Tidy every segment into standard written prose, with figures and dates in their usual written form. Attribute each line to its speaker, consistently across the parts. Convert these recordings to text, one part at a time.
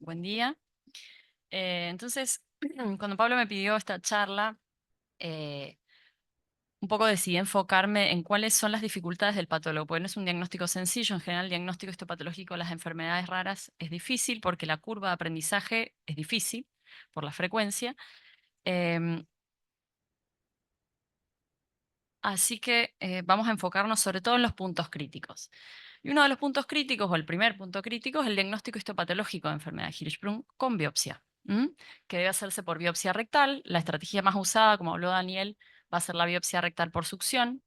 Speaker 1: Buen día. Entonces, cuando Pablo me pidió esta charla, eh, un poco decidí enfocarme en cuáles son las dificultades del patólogo, porque no es un diagnóstico sencillo. En general, el diagnóstico histopatológico de las enfermedades raras es difícil porque la curva de aprendizaje es difícil por la frecuencia. Em, Así que vamos a enfocarnos sobre todo en los puntos críticos. Y uno de los puntos críticos, o el primer punto crítico, es el diagnóstico histopatológico de enfermedad de Hirschsprung con biopsia, que debe hacerse por biopsia rectal. La estrategia más usada, como habló Daniel, va a ser la biopsia rectal por succión.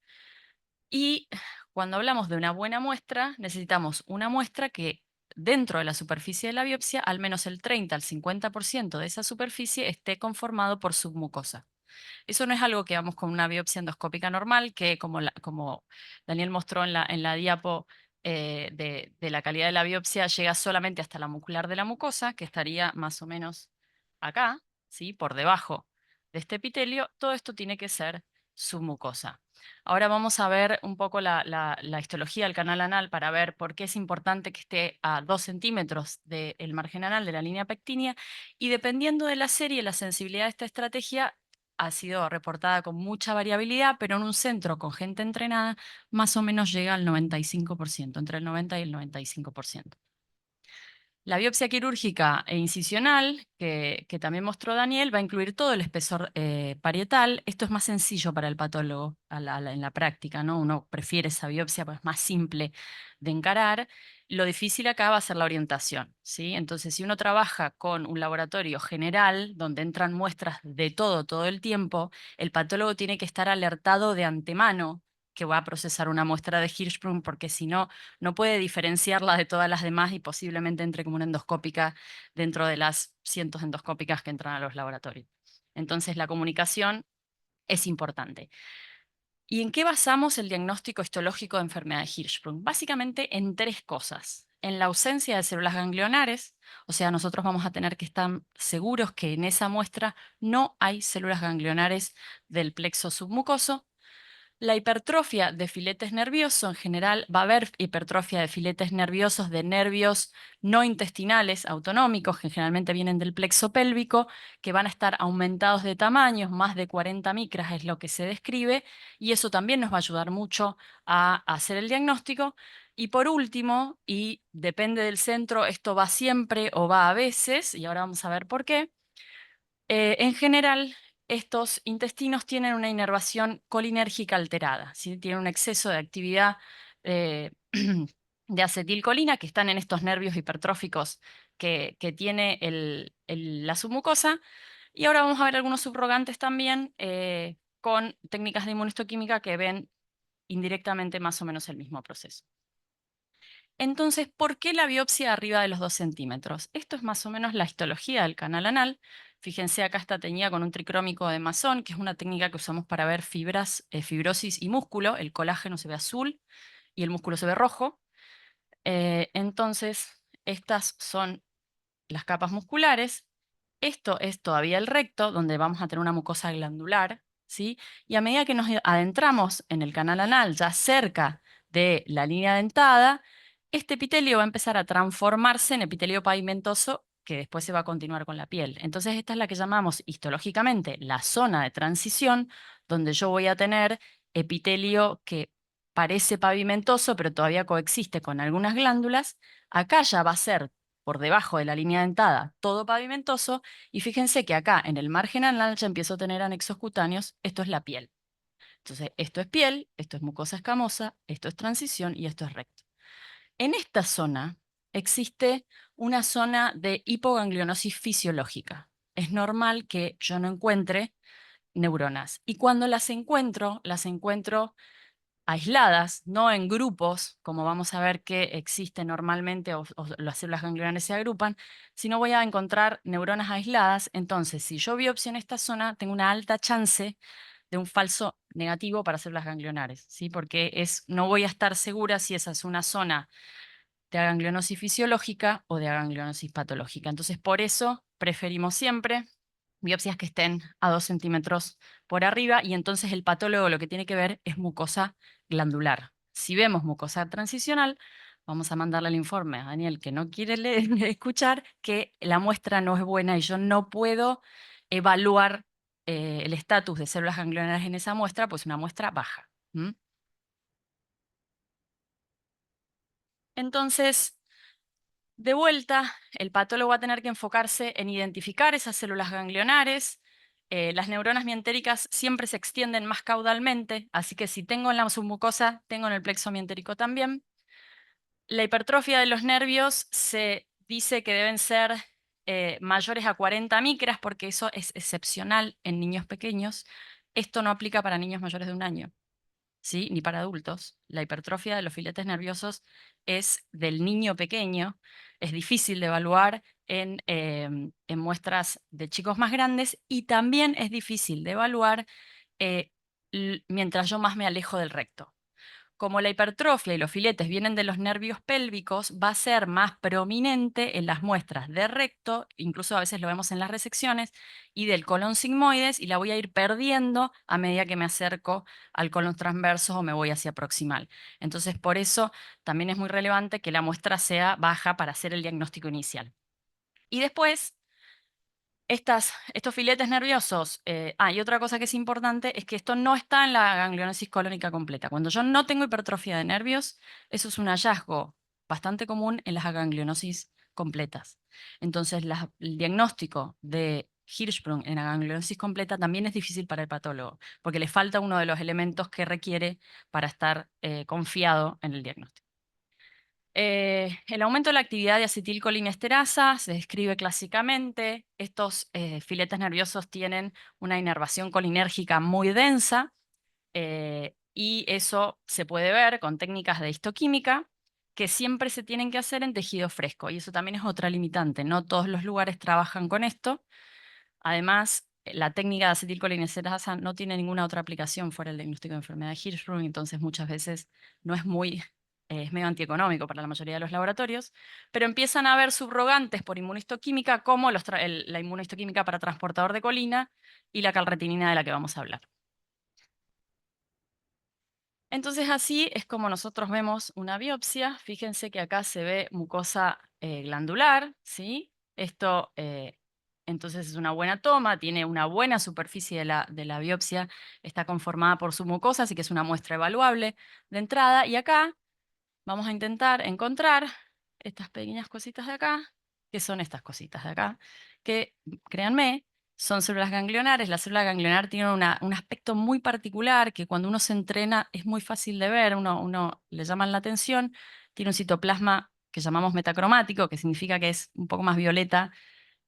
Speaker 1: Y cuando hablamos de una buena muestra, necesitamos una muestra que dentro de la superficie de la biopsia, al menos el 30 al 50% de esa superficie esté conformado por submucosa. Eso no es algo que vamos con una biopsia endoscópica normal, que como Daniel mostró en la diapo de la calidad de la biopsia, llega solamente hasta la mucular de la mucosa, que estaría más o menos acá, ¿sí? Por debajo de este epitelio. Todo esto tiene que ser submucosa. Ahora vamos a ver un poco la histología del canal anal para ver por qué es importante que esté a 2 centímetros del margen anal de la línea pectínea, y dependiendo de la serie, la sensibilidad de esta estrategia ha sido reportada con mucha variabilidad, pero en un centro con gente entrenada más o menos llega al 95%, entre el 90 y el 95%. La biopsia quirúrgica e incisional, que también mostró Daniel, va a incluir todo el espesor parietal. Esto es más sencillo para el patólogo en la práctica, ¿no? Uno prefiere esa biopsia, pues es más simple de encarar. Lo difícil acá va a ser la orientación, ¿sí? Entonces, si uno trabaja con un laboratorio general, donde entran muestras de todo el tiempo, el patólogo tiene que estar alertado de antemano que va a procesar una muestra de Hirschsprung, porque si no, no puede diferenciarla de todas las demás y posiblemente entre como una endoscópica dentro de las cientos de endoscópicas que entran a los laboratorios. Entonces, la comunicación es importante. ¿Y en qué basamos el diagnóstico histológico de enfermedad de Hirschsprung? Básicamente en 3 cosas. En la ausencia de células ganglionares, o sea, nosotros vamos a tener que estar seguros que en esa muestra no hay células ganglionares del plexo submucoso. La hipertrofia de filetes nerviosos, en general va a haber hipertrofia de filetes nerviosos de nervios no intestinales autonómicos, que generalmente vienen del plexo pélvico, que van a estar aumentados de tamaños, más de 40 micras es lo que se describe, y eso también nos va a ayudar mucho a hacer el diagnóstico. Y por último, y depende del centro, esto va siempre o va a veces, y ahora vamos a ver por qué. En general, estos intestinos tienen una inervación colinérgica alterada, ¿sí? Tienen un exceso de actividad eh, de acetilcolina que están en estos nervios hipertróficos que tiene la submucosa. Y ahora vamos a ver algunos subrogantes también con técnicas de inmunistoquímica que ven indirectamente más o menos el mismo proceso. Entonces, ¿por qué la biopsia arriba de los 2 centímetros? Esto es más o menos la histología del canal anal. Fíjense, acá está teñida con un tricrómico de Masson, que es una técnica que usamos para ver fibras, fibrosis y músculo. El colágeno se ve azul y el músculo se ve rojo. Entonces, estas son las capas musculares. Esto es todavía el recto, donde vamos a tener una mucosa glandular, ¿sí? Y a medida que nos adentramos en el canal anal, ya cerca de la línea dentada, este epitelio va a empezar a transformarse en epitelio pavimentoso, que después se va a continuar con la piel. Entonces, esta es la que llamamos histológicamente la zona de transición, donde yo voy a tener epitelio que parece pavimentoso, pero todavía coexiste con algunas glándulas. Acá ya va a ser por debajo de la línea dentada, todo pavimentoso, y fíjense que acá en el margen anal ya empiezo a tener anexos cutáneos. Esto es la piel. Entonces, esto es piel, esto es mucosa escamosa, esto es transición y esto es recto. En esta zona existe una zona de hipoganglionosis fisiológica. Es normal que yo no encuentre neuronas, y cuando las encuentro aisladas, no en grupos, como vamos a ver que existe normalmente, o las células ganglionares se agrupan, sino voy a encontrar neuronas aisladas. Entonces, si yo biopsio en esta zona, tengo una alta chance de un falso negativo para células ganglionares, ¿sí? Porque no voy a estar segura si esa es una zona de aganglionosis fisiológica o de aganglionosis patológica. Entonces, por eso preferimos siempre biopsias que estén a 2 centímetros por arriba, y entonces el patólogo lo que tiene que ver es mucosa glandular. Si vemos mucosa transicional, vamos a mandarle el informe a Daniel que no quiere escuchar, que la muestra no es buena y yo no puedo evaluar el estatus de células ganglionares en esa muestra, pues una muestra baja. ¿M? Entonces, de vuelta, el patólogo va a tener que enfocarse en identificar esas células ganglionares. Las neuronas mientéricas siempre se extienden más caudalmente, así que si tengo en la submucosa, tengo en el plexo mientérico también. La hipertrofia de los nervios se dice que deben ser mayores a 40 micras porque eso es excepcional en niños pequeños. Esto no aplica para niños mayores de 1 año, ¿sí? Ni para adultos. La hipertrofia de los filetes nerviosos es del niño pequeño. Es difícil de evaluar en muestras de chicos más grandes y también es difícil de evaluar eh, mientras yo más me alejo del recto. Como la hipertrofia y los filetes vienen de los nervios pélvicos, va a ser más prominente en las muestras de recto, incluso a veces lo vemos en las resecciones, y del colon sigmoides, y la voy a ir perdiendo a medida que me acerco al colon transverso o me voy hacia proximal. Entonces, por eso también es muy relevante que la muestra sea baja para hacer el diagnóstico inicial. Y después, estos filetes nerviosos, y otra cosa que es importante es que esto no está en la ganglionosis colónica completa. Cuando yo no tengo hipertrofia de nervios, eso es un hallazgo bastante común en las aganglionosis completas. Entonces, el diagnóstico de Hirschsprung en aganglionosis completa también es difícil para el patólogo, porque le falta uno de los elementos que requiere para estar confiado en el diagnóstico. El aumento de la actividad de acetilcolinesterasa se describe clásicamente. Estos filetes nerviosos tienen una inervación colinérgica muy densa y eso se puede ver con técnicas de histoquímica que siempre se tienen que hacer en tejido fresco y eso también es otra limitante. No todos los lugares trabajan con esto. Además, la técnica de acetilcolinesterasa no tiene ninguna otra aplicación fuera del diagnóstico de enfermedad de Hirschsprung, entonces muchas veces no es muy, es medio antieconómico para la mayoría de los laboratorios, pero empiezan a haber subrogantes por inmunohistoquímica como la inmunohistoquímica para transportador de colina y la calretinina de la que vamos a hablar. Entonces así es como nosotros vemos una biopsia. Fíjense que acá se ve mucosa glandular, ¿sí? Esto entonces es una buena toma, tiene una buena superficie de la biopsia, está conformada por su mucosa, así que es una muestra evaluable de entrada. Y acá vamos a intentar encontrar estas pequeñas cositas de acá, que son estas cositas de acá, que, créanme, son células ganglionares. La célula ganglionar tiene un aspecto muy particular que cuando uno se entrena es muy fácil de ver, uno le llaman la atención. Tiene un citoplasma que llamamos metacromático, que significa que es un poco más violeta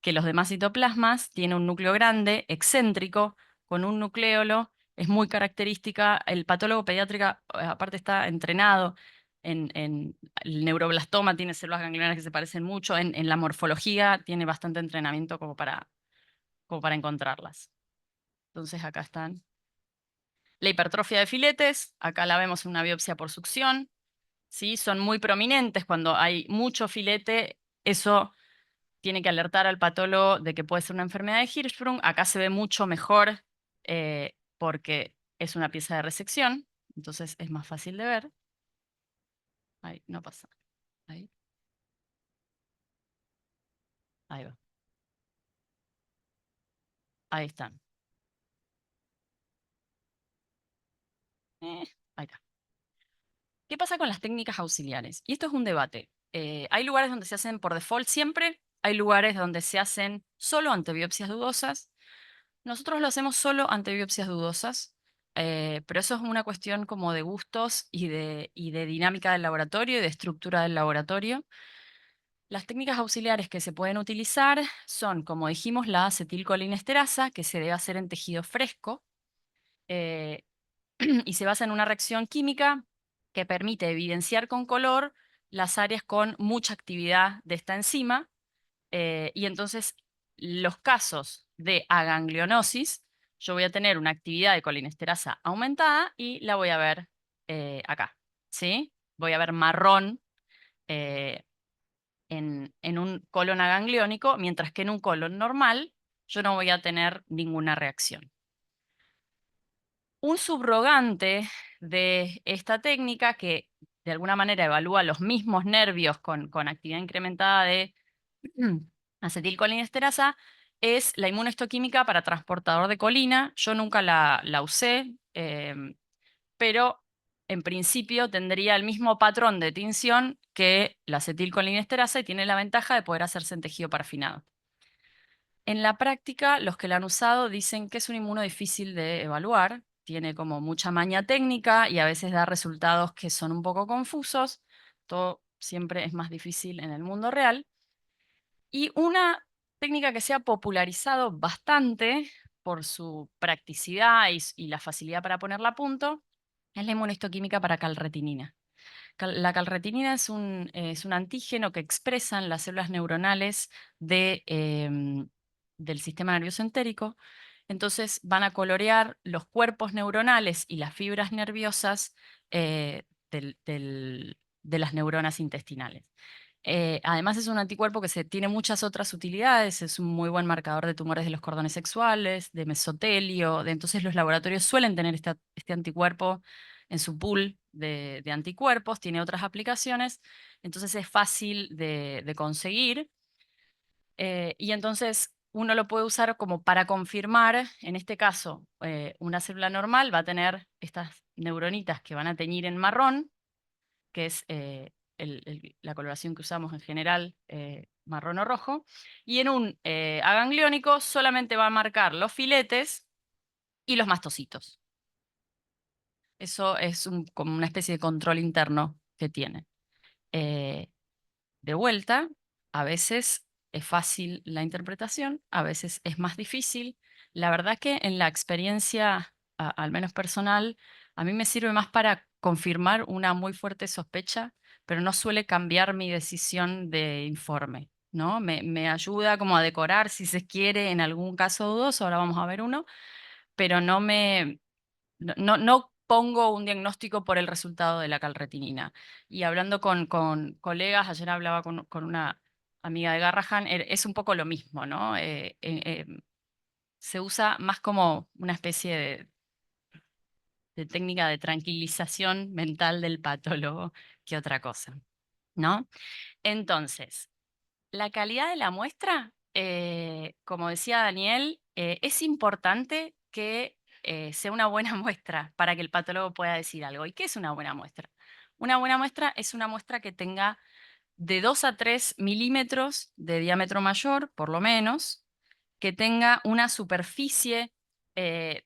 Speaker 1: que los demás citoplasmas, tiene un núcleo grande, excéntrico, con un nucleolo, es muy característica. El patólogo pediátrica, aparte, está entrenado en el neuroblastoma, tiene células ganglionares que se parecen mucho, en la morfología tiene bastante entrenamiento como para encontrarlas. Entonces acá están. La hipertrofia de filetes, acá la vemos en una biopsia por succión, ¿sí? Son muy prominentes cuando hay mucho filete, eso tiene que alertar al patólogo de que puede ser una enfermedad de Hirschsprung. Acá se ve mucho mejor porque es una pieza de resección, entonces es más fácil de ver. Ahí, no pasa. Ahí, ahí va. Ahí están. Eh, ahí está. ¿Qué pasa con las técnicas auxiliares? Y esto es un debate. Hay lugares donde se hacen por default siempre, hay lugares donde se hacen solo ante biopsias dudosas. Nosotros lo hacemos solo ante biopsias dudosas, pero eso es una cuestión como de gustos y de dinámica del laboratorio y de estructura del laboratorio. Las técnicas auxiliares que se pueden utilizar son, como dijimos, la acetilcolinesterasa, que se debe hacer en tejido fresco, eh, y se basa en una reacción química que permite evidenciar con color las áreas con mucha actividad de esta enzima, y entonces los casos de aganglionosis, yo voy a tener una actividad de colinesterasa aumentada y la voy a ver acá, ¿sí? Voy a ver marrón eh, en un colon agangliónico, mientras que en un colon normal yo no voy a tener ninguna reacción. Un subrogante de esta técnica que de alguna manera evalúa los mismos nervios con actividad incrementada de acetilcolinesterasa, es la inmunohistoquímica para transportador de colina. Yo nunca la usé, pero en principio tendría el mismo patrón de tinción que la acetilcolinesterasa y tiene la ventaja de poder hacerse en tejido parafinado. En la práctica, los que la han usado dicen que es un inmuno difícil de evaluar, tiene como mucha maña técnica y a veces da resultados que son un poco confusos. Todo siempre es más difícil en el mundo real. Y una técnica que se ha popularizado bastante por su practicidad y la facilidad para ponerla a punto es la inmunohistoquímica para calretinina. La calretinina es un antígeno que expresan las células neuronales del sistema nervioso entérico. Entonces van a colorear los cuerpos neuronales y las fibras nerviosas de las neuronas intestinales. Además es un anticuerpo que tiene muchas otras utilidades, es un muy buen marcador de tumores de los cordones sexuales, de mesotelio, entonces los laboratorios suelen tener este anticuerpo en su pool de anticuerpos, tiene otras aplicaciones, entonces es fácil de conseguir. Y entonces uno lo puede usar como para confirmar, en este caso, una célula normal va a tener estas neuronitas que van a teñir en marrón, que es la coloración que usamos en general, marrón o rojo, y en un agangliónico solamente va a marcar los filetes y los mastocitos. Eso es como una especie de control interno que tiene. Eh, de vuelta, a veces es fácil la interpretación, a veces es más difícil. La verdad que en la experiencia, al menos personal, a mí me sirve más para confirmar una muy fuerte sospecha, pero no suele cambiar mi decisión de informe, ¿no? Me ayuda como a decorar, si se quiere, en algún caso dudoso, ahora vamos a ver uno, pero no pongo un diagnóstico por el resultado de la calretinina. Y hablando con colegas, ayer hablaba con una amiga de Garrahan, es un poco lo mismo, ¿no? Se usa más como una especie de técnica de tranquilización mental del patólogo que otra cosa, ¿no? Entonces, la calidad de la muestra, como decía Daniel, es importante que sea una buena muestra para que el patólogo pueda decir algo. ¿Y qué es una buena muestra? Una buena muestra es una muestra que tenga de 2 a 3 milímetros de diámetro mayor, por lo menos, que tenga una superficie eh,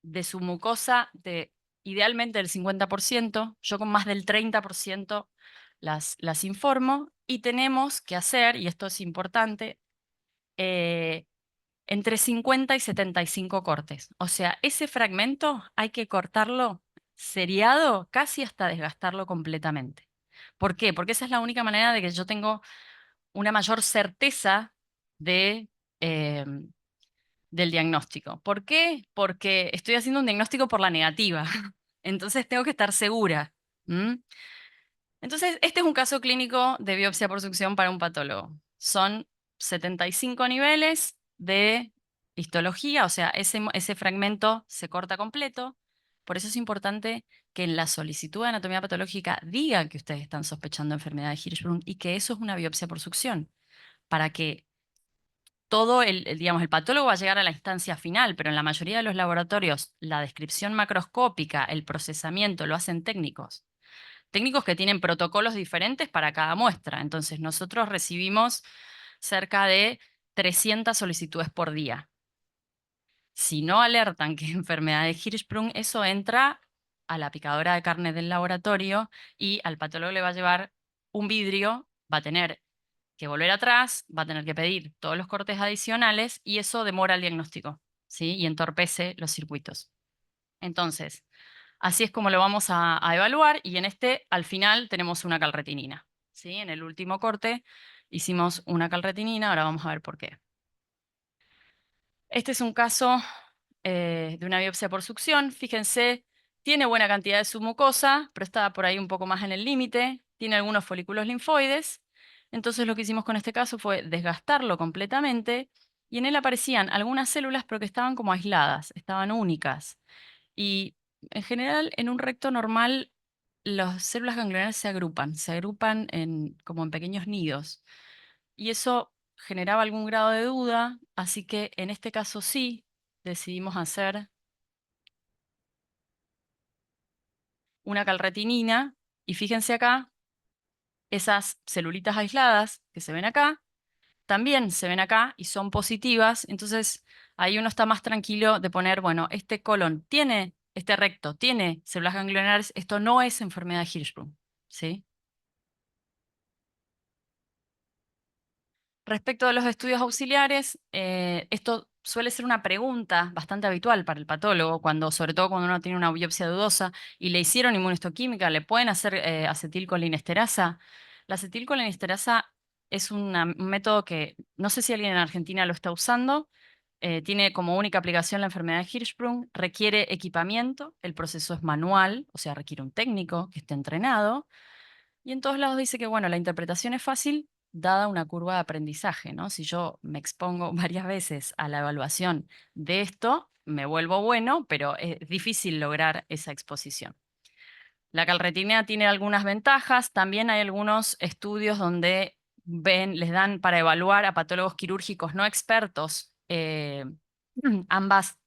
Speaker 1: de su mucosa de idealmente del 50%, yo con más del 30% las informo, y tenemos que hacer, y esto es importante, eh, entre 50 y 75 cortes. O sea, ese fragmento hay que cortarlo seriado casi hasta desgastarlo completamente. ¿Por qué? Porque esa es la única manera de que yo tengo una mayor certeza de, em, del diagnóstico. ¿Por qué? Porque estoy haciendo un diagnóstico por la negativa. Entonces tengo que estar segura. ¿M? Entonces, este es un caso clínico de biopsia por succión para un patólogo. Son 75 niveles de histología, o sea, ese fragmento se corta completo. Por eso es importante que en la solicitud de anatomía patológica digan que ustedes están sospechando enfermedad de Hirschsprung y que eso es una biopsia por succión, para que todo digamos, el patólogo va a llegar a la instancia final, pero en la mayoría de los laboratorios la descripción macroscópica, el procesamiento lo hacen técnicos. Técnicos que tienen protocolos diferentes para cada muestra. Entonces nosotros recibimos cerca de 300 solicitudes por día. Si no alertan que es enfermedad de Hirschsprung, eso entra a la picadora de carne del laboratorio y al patólogo le va a llevar un vidrio, va a tener que volver atrás, va a tener que pedir todos los cortes adicionales y eso demora el diagnóstico, ¿sí? Y entorpece los circuitos. Entonces, así es como lo vamos a evaluar y en este, al final, tenemos una calretinina, ¿sí? En el último corte hicimos una calretinina, ahora vamos a ver por qué. Este es un caso de una biopsia por succión. Fíjense, tiene buena cantidad de submucosa, pero está por ahí un poco más en el límite. Tiene algunos folículos linfoides. Entonces lo que hicimos con este caso fue desgastarlo completamente y en él aparecían algunas células, pero que estaban como aisladas, estaban únicas. Y en general, en un recto normal las células ganglionares se agrupan como en pequeños nidos. Y eso generaba algún grado de duda, así que en este caso sí decidimos hacer una calretinina. Y fíjense acá, esas celulitas aisladas que se ven acá, también se ven acá y son positivas. Entonces ahí uno está más tranquilo de poner, bueno, este colon tiene, este recto tiene células ganglionares, esto no es enfermedad de Hirschsprung, ¿sí? Respecto a los estudios auxiliares, esto suele ser una pregunta bastante habitual para el patólogo, sobre todo cuando uno tiene una biopsia dudosa y le hicieron inmunohistoquímica, ¿le pueden hacer acetilcolinesterasa? La acetilcolinesterasa es un método que no sé si alguien en Argentina lo está usando, tiene como única aplicación la enfermedad de Hirschsprung, requiere equipamiento, el proceso es manual, o sea, requiere un técnico que esté entrenado. Y en todos lados dice que, bueno, la interpretación es fácil dada una curva de aprendizaje, ¿no? Si yo me expongo varias veces a la evaluación de esto, me vuelvo bueno, pero es difícil lograr esa exposición. La calretina tiene algunas ventajas. También hay algunos estudios donde les dan para evaluar a patólogos quirúrgicos no expertos ambas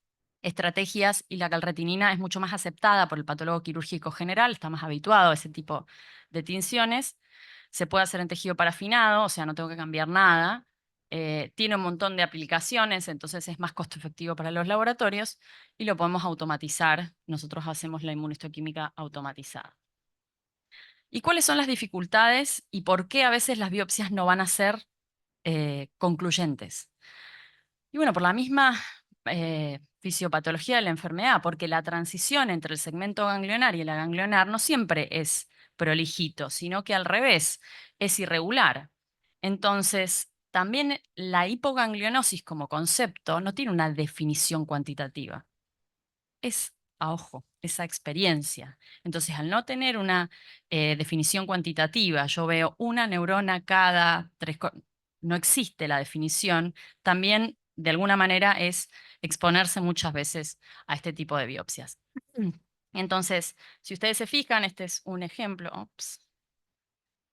Speaker 1: estrategias y la calretinina es mucho más aceptada por el patólogo quirúrgico general, está más habituado a ese tipo de tinciones. Se puede hacer en tejido parafinado, o sea, no tengo que cambiar nada. Tiene un montón de aplicaciones, entonces es más costo efectivo para los laboratorios y lo podemos automatizar. Nosotros hacemos la inmunohistoquímica automatizada. ¿Y cuáles son las dificultades y por qué a veces las biopsias no van a ser concluyentes? Y bueno, por la misma fisiopatología de la enfermedad, porque la transición entre el segmento ganglionar y el aganglionar no siempre es prolijito, sino que al revés, es irregular. Entonces, también la hipoganglionosis como concepto no tiene una definición cuantitativa, es a ojo, esa experiencia. Entonces, al no tener una definición cuantitativa, yo veo una neurona cada no existe la definición, también de alguna manera es exponerse muchas veces a este tipo de biopsias. Entonces, si ustedes se fijan, este es un ejemplo. Ups,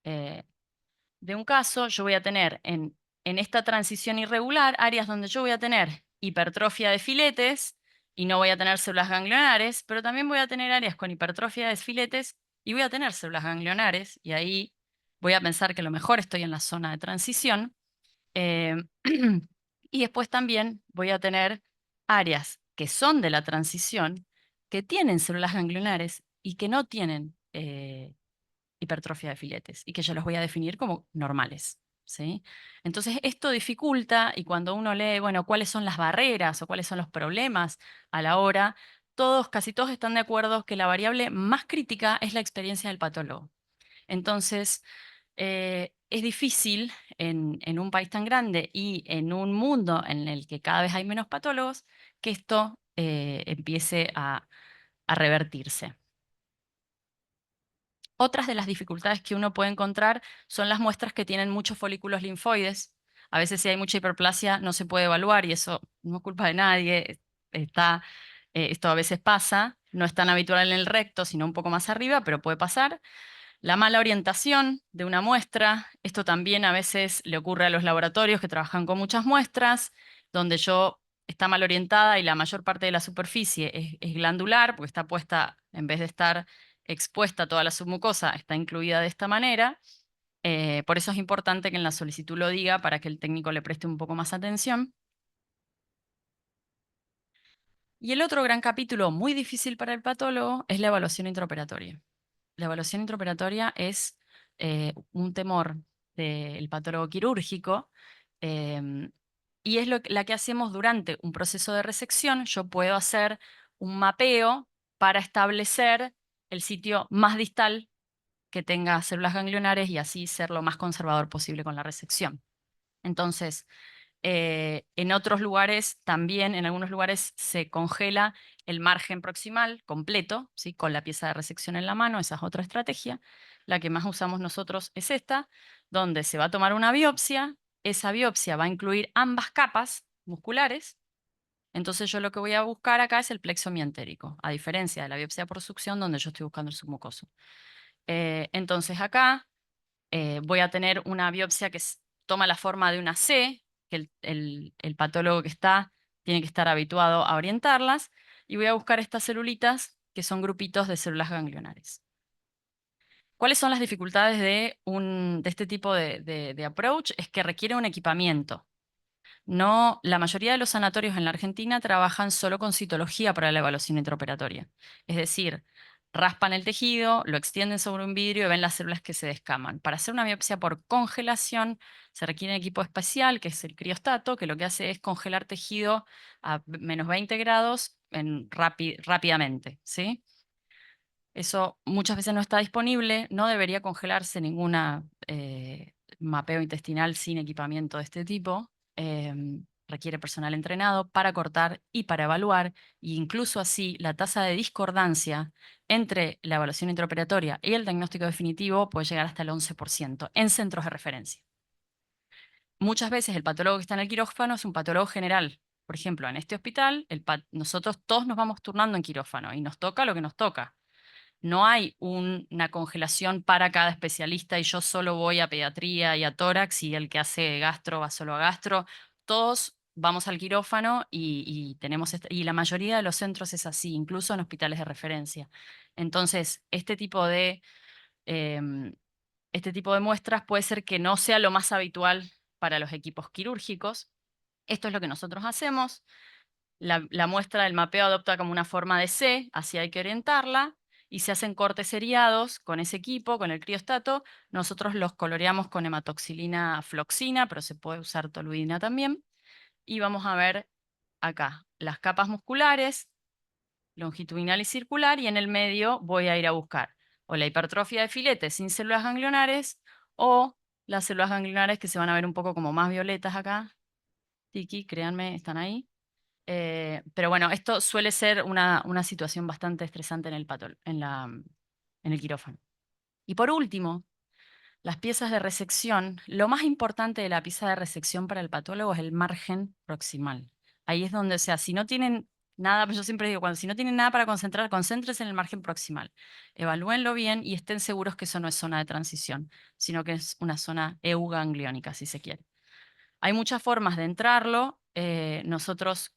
Speaker 1: eh, de un caso, yo voy a tener en esta transición irregular áreas donde yo voy a tener hipertrofia de filetes y no voy a tener células ganglionares, pero también voy a tener áreas con hipertrofia de filetes y voy a tener células ganglionares y ahí voy a pensar que a lo mejor estoy en la zona de transición. Eh, y después también voy a tener áreas que son de la transición, que tienen células ganglionares y que no tienen hipertrofia de filetes y que yo los voy a definir como normales, ¿sí? Entonces esto dificulta y cuando uno lee, bueno, cuáles son las barreras o cuáles son los problemas a la hora, casi todos están de acuerdo que la variable más crítica es la experiencia del patólogo. Entonces, es difícil en un país tan grande y en un mundo en el que cada vez hay menos patólogos que esto empiece a revertirse. Otras de las dificultades que uno puede encontrar son las muestras que tienen muchos folículos linfoides. A veces si hay mucha hiperplasia no se puede evaluar y eso no es culpa de nadie. Esto a veces pasa, no es tan habitual en el recto, sino un poco más arriba, pero puede pasar. La mala orientación de una muestra, esto también a veces le ocurre a los laboratorios que trabajan con muchas muestras, donde está mal orientada y la mayor parte de la superficie es glandular, porque está puesta, en vez de estar expuesta toda la submucosa, está incluida de esta manera. Por eso es importante que en la solicitud lo diga para que el técnico le preste un poco más atención. Y el otro gran capítulo muy difícil para el patólogo es la evaluación intraoperatoria. La evaluación intraoperatoria es un temor del patólogo quirúrgico em, y es la que hacemos durante un proceso de resección. Yo puedo hacer un mapeo para establecer el sitio más distal que tenga células ganglionares y así ser lo más conservador posible con la resección. Entonces, en otros lugares también, en algunos lugares se congela el margen proximal completo, ¿sí? Con la pieza de resección en la mano, esa es otra estrategia. La que más usamos nosotros es esta, donde se va a tomar una biopsia, esa biopsia va a incluir ambas capas musculares, entonces yo lo que voy a buscar acá es el plexo mientérico, a diferencia de la biopsia por succión donde yo estoy buscando el submucoso. Entonces acá voy a tener una biopsia que toma la forma de una C, que el patólogo que está tiene que estar habituado a orientarlas, y voy a buscar estas celulitas que son grupitos de células ganglionares. ¿Cuáles son las dificultades de este tipo de approach? Es que requiere un equipamiento. No, la mayoría de los sanatorios en la Argentina trabajan solo con citología para la evaluación intraoperatoria. Es decir, raspan el tejido, lo extienden sobre un vidrio y ven las células que se descaman. Para hacer una biopsia por congelación se requiere un equipo especial, que es el criostato, que lo que hace es congelar tejido a menos 20 grados rápidamente, ¿sí? Eso muchas veces no está disponible, no debería congelarse ninguna mapeo intestinal sin equipamiento de este tipo. Requiere personal entrenado para cortar y para evaluar, e incluso así la tasa de discordancia entre la evaluación intraoperatoria y el diagnóstico definitivo puede llegar hasta el 11% en centros de referencia. Muchas veces el patólogo que está en el quirófano es un patólogo general. Por ejemplo, en este hospital, nosotros todos nos vamos turnando en quirófano y nos toca lo que nos toca. No hay una congelación para cada especialista y yo solo voy a pediatría y a tórax y el que hace gastro va solo a gastro. Todos vamos al quirófano y tenemos y la mayoría de los centros es así, incluso en hospitales de referencia. Entonces, em, este tipo de muestras puede ser que no sea lo más habitual para los equipos quirúrgicos. Esto es lo que nosotros hacemos. La muestra del mapeo adopta como una forma de C, así hay que orientarla, y se hacen cortes seriados con ese equipo, con el criostato. Nosotros los coloreamos con hematoxilina floxina, pero se puede usar toluidina también. Y vamos a ver acá las capas musculares, longitudinal y circular, y en el medio voy a ir a buscar o la hipertrofia de filete sin células ganglionares o las células ganglionares que se van a ver un poco como más violetas acá. Tiki, créanme, están ahí. Pero bueno, esto suele ser una situación bastante estresante en en el quirófano. Y por último, las piezas de resección. Lo más importante de la pieza de resección para el patólogo es el margen proximal. Ahí es donde, o sea, si no tienen nada, pues yo siempre digo, si no tienen nada para concentrar, concéntrense en el margen proximal. Evalúenlo bien y estén seguros que eso no es zona de transición, sino que es una zona eugangliónica, si se quiere. Hay muchas formas de entrarlo. Nosotros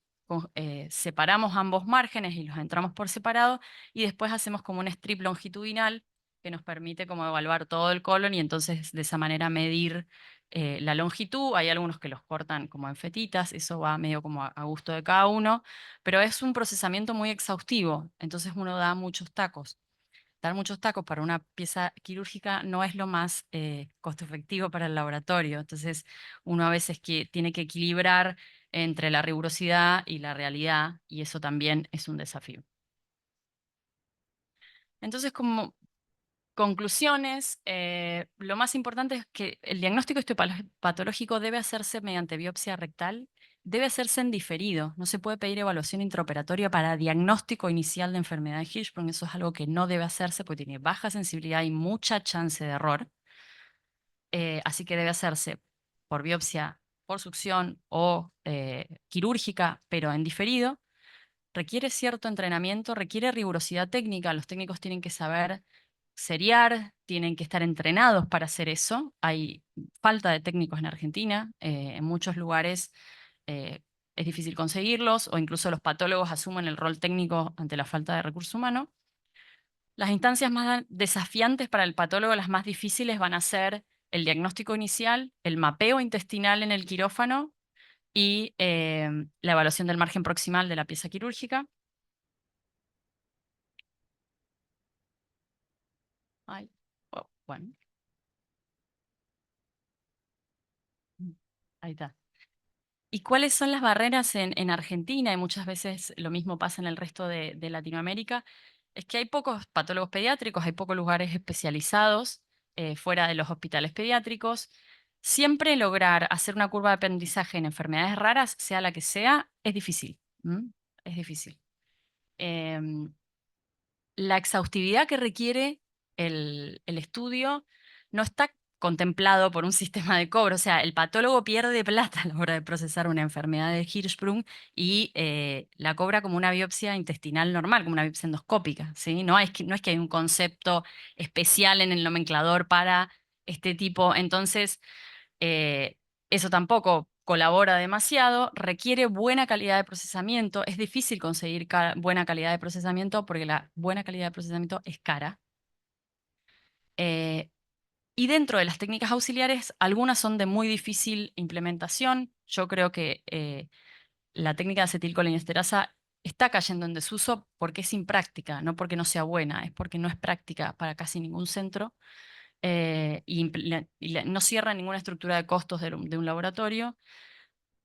Speaker 1: separamos ambos márgenes y los entramos por separado y después hacemos como un strip longitudinal que nos permite como evaluar todo el colon y entonces de esa manera medir la longitud. Hay algunos que los cortan como en fetitas, eso va medio como a gusto de cada uno, pero es un procesamiento muy exhaustivo, entonces uno da muchos tacos. Dar muchos tacos para una pieza quirúrgica no es lo más costo efectivo para el laboratorio. Entonces, uno a veces tiene que equilibrar entre la rigurosidad y la realidad, y eso también es un desafío. Entonces, como conclusiones, lo más importante es que el diagnóstico histopatológico debe hacerse mediante biopsia rectal, debe hacerse en diferido. No se puede pedir evaluación intraoperatoria para diagnóstico inicial de enfermedad de Hirschsprung. Eso es algo que no debe hacerse porque tiene baja sensibilidad y mucha chance de error. Así que debe hacerse por biopsia, por succión o quirúrgica, pero en diferido. Requiere cierto entrenamiento, requiere rigurosidad técnica. Los técnicos tienen que saber seriar, tienen que estar entrenados para hacer eso. Hay falta de técnicos en Argentina. En muchos lugares eh, es difícil conseguirlos o incluso los patólogos asumen el rol técnico ante la falta de recurso humano. Las instancias más desafiantes para el patólogo, las más difíciles, van a ser el diagnóstico inicial, el mapeo intestinal en el quirófano y la evaluación del margen proximal de la pieza quirúrgica. Ay, oh, bueno, ahí está. ¿Y cuáles son las barreras en Argentina? Y muchas veces lo mismo pasa en el resto de Latinoamérica. Es que hay pocos patólogos pediátricos, hay pocos lugares especializados fuera de los hospitales pediátricos. Siempre lograr hacer una curva de aprendizaje en enfermedades raras, sea la que sea, es difícil. ¿M? Es difícil. Em, la exhaustividad que requiere el estudio no está contemplado por un sistema de cobro. O sea, el patólogo pierde plata a la hora de procesar una enfermedad de Hirschsprung y la cobra como una biopsia intestinal normal, como una biopsia endoscópica, ¿sí? No es que hay un concepto especial en el nomenclador para este tipo. Entonces, eso tampoco colabora demasiado, requiere buena calidad de procesamiento. Es difícil conseguir buena calidad de procesamiento porque la buena calidad de procesamiento es cara. Eh, y dentro de las técnicas auxiliares, algunas son de muy difícil implementación. Yo creo que la técnica de acetilcolinesterasa está cayendo en desuso porque es impráctica, no porque no sea buena, es porque no es práctica para casi ningún centro y no cierra ninguna estructura de costos de un laboratorio.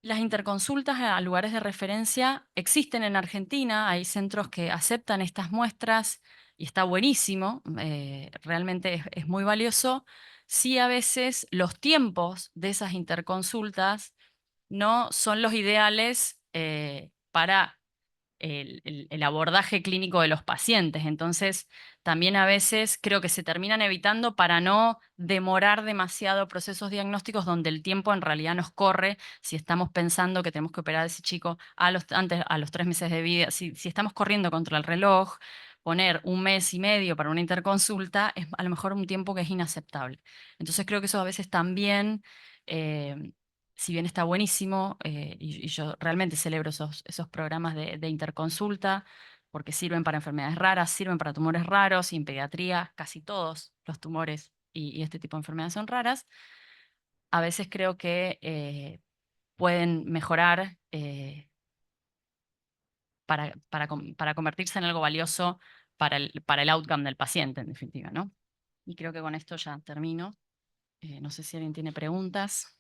Speaker 1: Las interconsultas a lugares de referencia existen en Argentina, hay centros que aceptan estas muestras y está buenísimo, realmente es muy valioso. Sí, a veces los tiempos de esas interconsultas no son los ideales para el abordaje clínico de los pacientes. Entonces, también a veces creo que se terminan evitando para no demorar demasiado procesos diagnósticos donde el tiempo en realidad nos corre si estamos pensando que tenemos que operar a ese chico a los 3 meses de vida. Si estamos corriendo contra el reloj, poner 1 mes y medio para una interconsulta es a lo mejor un tiempo que es inaceptable. Entonces creo que eso a veces también si bien está buenísimo, y yo realmente celebro esos programas de interconsulta, porque sirven para enfermedades raras, sirven para tumores raros, y en pediatría casi todos los tumores y este tipo de enfermedades son raras, a veces creo que pueden mejorar para convertirse en algo valioso para el outcome del paciente, en definitiva, ¿no? Y creo que con esto ya termino. No sé si alguien tiene preguntas.